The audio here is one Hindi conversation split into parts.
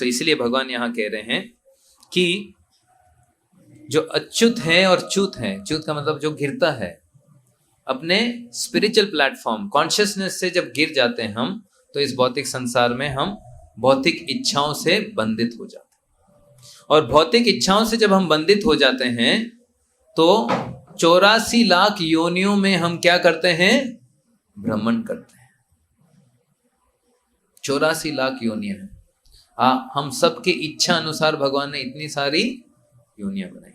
सो इसलिए भगवान यहाँ कह रहे हैं कि जो अच्युत है और च्युत है, च्युत का मतलब जो गिरता है, अपने स्पिरिचुअल प्लेटफॉर्म कॉन्शियसनेस से जब गिर जाते हैं हम, तो इस भौतिक संसार में हम भौतिक इच्छाओं से बंधित हो जाते हैं। और भौतिक इच्छाओं से जब हम बंधित हो जाते हैं तो 84 लाख योनियों में हम क्या करते हैं? भ्रमण करते हैं। 84 लाख योनियां हैं। हम सबके इच्छा अनुसार भगवान ने इतनी सारी योनियां बनाई,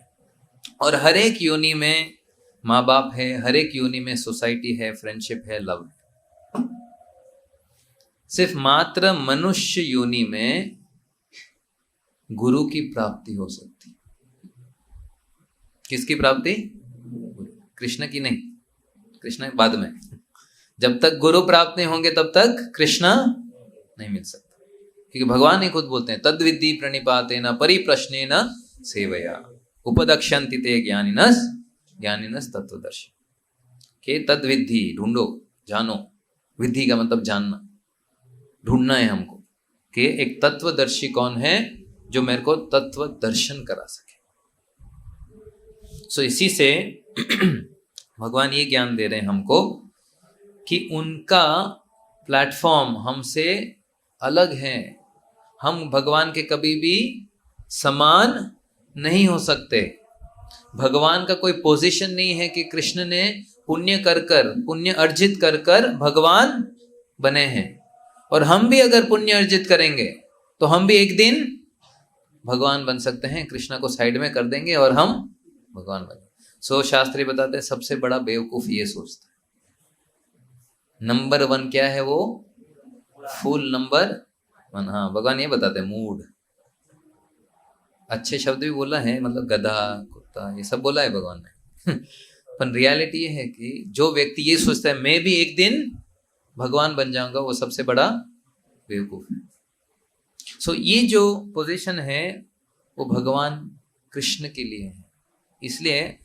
और हर एक योनि में माँ बाप है, हर एक योनि में सोसाइटी है, फ्रेंडशिप है, लव है। सिर्फ मात्र मनुष्य योनि में गुरु की प्राप्ति हो सकती। किसकी प्राप्ति? कृष्ण की नहीं, कृष्ण बाद में। जब तक गुरु प्राप्त नहीं होंगे तब तक कृष्ण नहीं मिल सकता, क्योंकि भगवान ही खुद बोलते हैं तद्विद्धि प्रणिपातेन परिप्रश्नेन सेवया उपदक्षन्ति ते ज्ञानिनस् तत्वदर्शी। के तद्विद्धि, ढूंढो, जानो। विद्धि का मतलब जानना, ढूंढना है हमको कि एक तत्वदर्शी कौन है जो मेरे को तत्व दर्शन करा सके। सो इसी से भगवान ये ज्ञान दे रहे हैं हमको कि उनका प्लेटफॉर्म हमसे अलग है। हम भगवान के कभी भी समान नहीं हो सकते। भगवान का कोई पोजीशन नहीं है कि कृष्ण ने पुण्य अर्जित कर भगवान बने हैं, और हम भी अगर पुण्य अर्जित करेंगे तो हम भी एक दिन भगवान बन सकते हैं। कृष्णा को साइड में कर देंगे और हम भगवान बने। सो शास्त्री बताते हैं सबसे बड़ा बेवकूफ ये सोचता है नंबर 1 क्या है? वो फुल नंबर 1। हाँ, भगवान ये बताते हैं मूड। अच्छे शब्द भी बोला है, मतलब गधा, कुत्ता, ये सब बोला है भगवान ने पर रियलिटी ये है कि जो व्यक्ति ये सोचता है मैं भी एक दिन भगवान बन जाऊंगा, वो सबसे बड़ा बेवकूफ है। सो ये जो पोजीशन है वो भगवान कृष्ण के लिए है। इसलिए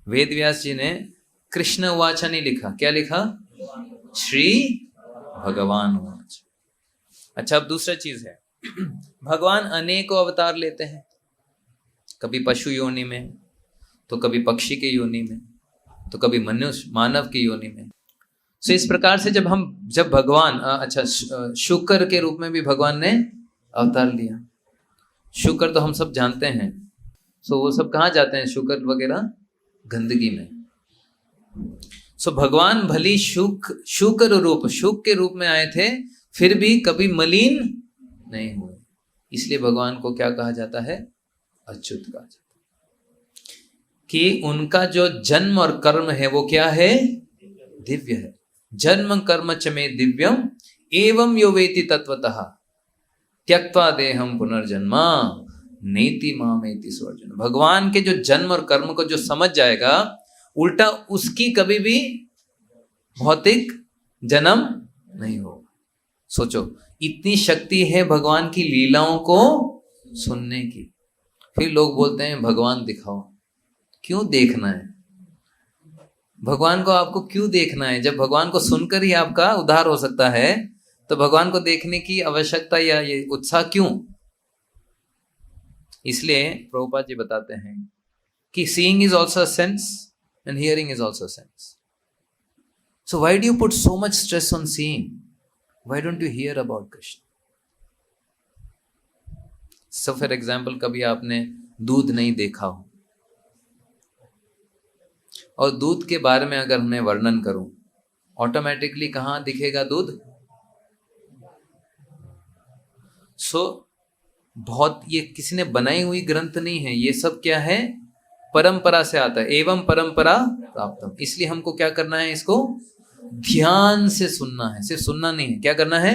वेद व्यास जी ने कृष्ण उवाच नहीं लिखा, क्या लिखा? श्री भगवान उवाच। अच्छा, अब दूसरा चीज है भगवान अनेकों अवतार लेते हैं, कभी पशु योनि में, तो कभी पक्षी के योनि में, तो कभी मनुष्य मानव की योनि में। सो इस प्रकार से जब भगवान शुक्र के रूप में भी भगवान ने अवतार लिया। शुक्र तो हम सब जानते हैं। सो वो सब कहाँ जाते हैं? शुक्र वगैरह गंदगी में। सो भगवान भली शुक्र रूप, शुक के रूप में आए थे, फिर भी कभी मलिन नहीं हुए। इसलिए भगवान को क्या कहा जाता है? अच्युत कहा जाता है। कि उनका जो जन्म और कर्म है वो क्या है? दिव्य है। जन्म कर्म च मे दिव्यम एवं यो वेति तत्वतः त्यक्त्वा देहम पुनर्जन्मा नेति मामेति स्वर्जन। भगवान के जो जन्म और कर्म को जो समझ जाएगा, उल्टा उसकी कभी भी भौतिक जन्म नहीं होगा। सोचो, इतनी शक्ति है भगवान की लीलाओं को सुनने की। फिर लोग बोलते हैं भगवान दिखाओ। क्यों देखना है भगवान को? आपको क्यों देखना है? जब भगवान को सुनकर ही आपका उद्धार हो सकता है, तो भगवान को देखने की आवश्यकता या ये उत्साह क्यों? इसलिए प्रभुपाद जी बताते हैं कि seeing is also a sense and hearing is also a sense. So why do you put so much stress on seeing? Why don't you here about Krishna? So for example, कभी आपने दूध नहीं देखा हो, और दूध के बारे में अगर मैं वर्णन करूं, ऑटोमेटिकली कहां दिखेगा दूध? बहुत ये किसी ने बनाई हुई ग्रंथ नहीं है, ये सब क्या है? परंपरा से आता है। एवं परंपरा प्राप्तम। इसलिए हमको क्या करना है? इसको ध्यान से सुनना है। सिर्फ सुनना नहीं है, क्या करना है?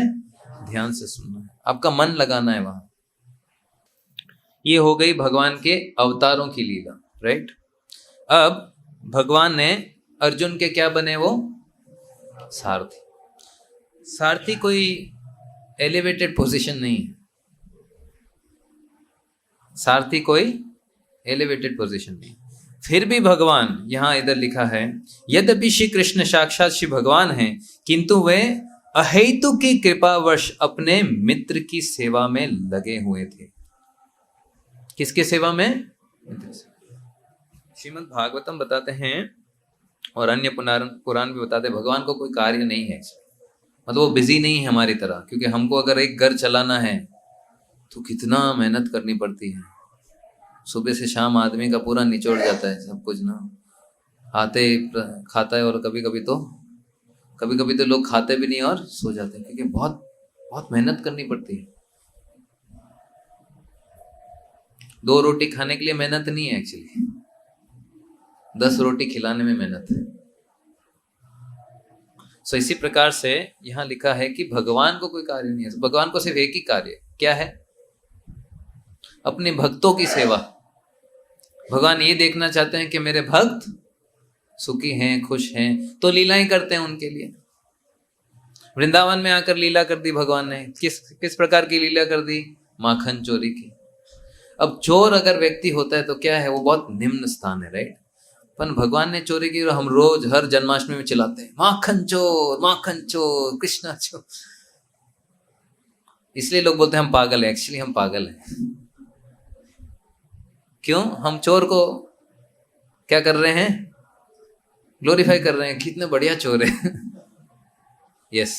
ध्यान से सुनना है, आपका मन लगाना है वहां। ये हो गई भगवान के अवतारों की लीला, राइट। अब भगवान ने अर्जुन के क्या बने? वो सारथी। सारथी कोई एलिवेटेड पोजीशन नहीं है। सारथी कोई एलिवेटेड पोजीशन नहीं। फिर भी भगवान, यहां इधर लिखा है, यद्यपि श्री कृष्ण साक्षात श्री भगवान हैं, किंतु वे अहेतु की कृपावश अपने मित्र की सेवा में लगे हुए थे। किसके सेवा में? मित्र से। श्रीमद् भागवतम बताते हैं और अन्य पुराण भी बताते हैं, भगवान को कोई कार्य नहीं है, मतलब वो बिजी नहीं है हमारी तरह। क्योंकि हमको अगर एक घर चलाना है तो कितना मेहनत करनी पड़ती है। सुबह से शाम आदमी का पूरा निचोड़ जाता है सब कुछ ना, आते खाता है और कभी कभी तो लोग खाते भी नहीं और सो जाते हैं, क्योंकि बहुत बहुत मेहनत करनी पड़ती है। 2 रोटी खाने के लिए मेहनत नहीं है एक्चुअली, 10 रोटी खिलाने में मेहनत है। सो इसी प्रकार से यहां लिखा है कि भगवान को कोई कार्य नहीं है, भगवान को सिर्फ एक ही कार्य क्या है? अपने भक्तों की सेवा। भगवान ये देखना चाहते हैं कि मेरे भक्त सुखी हैं, खुश हैं, तो लीलाएं करते हैं उनके लिए। वृंदावन में आकर लीला कर दी भगवान ने। किस प्रकार की लीला कर दी? माखन चोरी की। अब चोर अगर व्यक्ति होता है तो क्या है, वो बहुत निम्न स्थान है, राइट। पर भगवान ने चोरी की और हम रोज हर जन्माष्टमी में चिल्लाते हैं माखन चोर कृष्णा चोर। इसलिए लोग बोलते हैं हम पागल है। एक्चुअली हम पागल हैं। क्यों? हम चोर को क्या कर रहे हैं? ग्लोरीफाई कर रहे हैं, कितने बढ़िया चोर है। यस,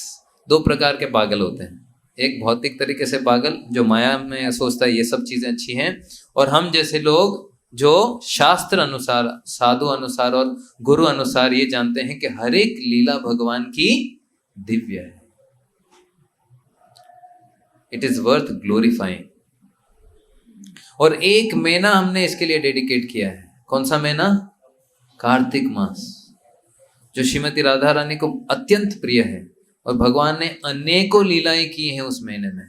2 प्रकार के पागल होते हैं। एक भौतिक तरीके से पागल जो माया में सोचता है ये सब चीजें अच्छी हैं, और हम जैसे लोग जो शास्त्र अनुसार, साधु अनुसार और गुरु अनुसार ये जानते हैं कि हर एक लीला भगवान की दिव्य है। It is worth glorifying. और एक महीना हमने इसके लिए डेडिकेट किया है। कौन सा महीना? कार्तिक मास, जो श्रीमती राधा रानी को अत्यंत प्रिय है। और भगवान ने अनेकों लीलाएं की हैं उस महीने में।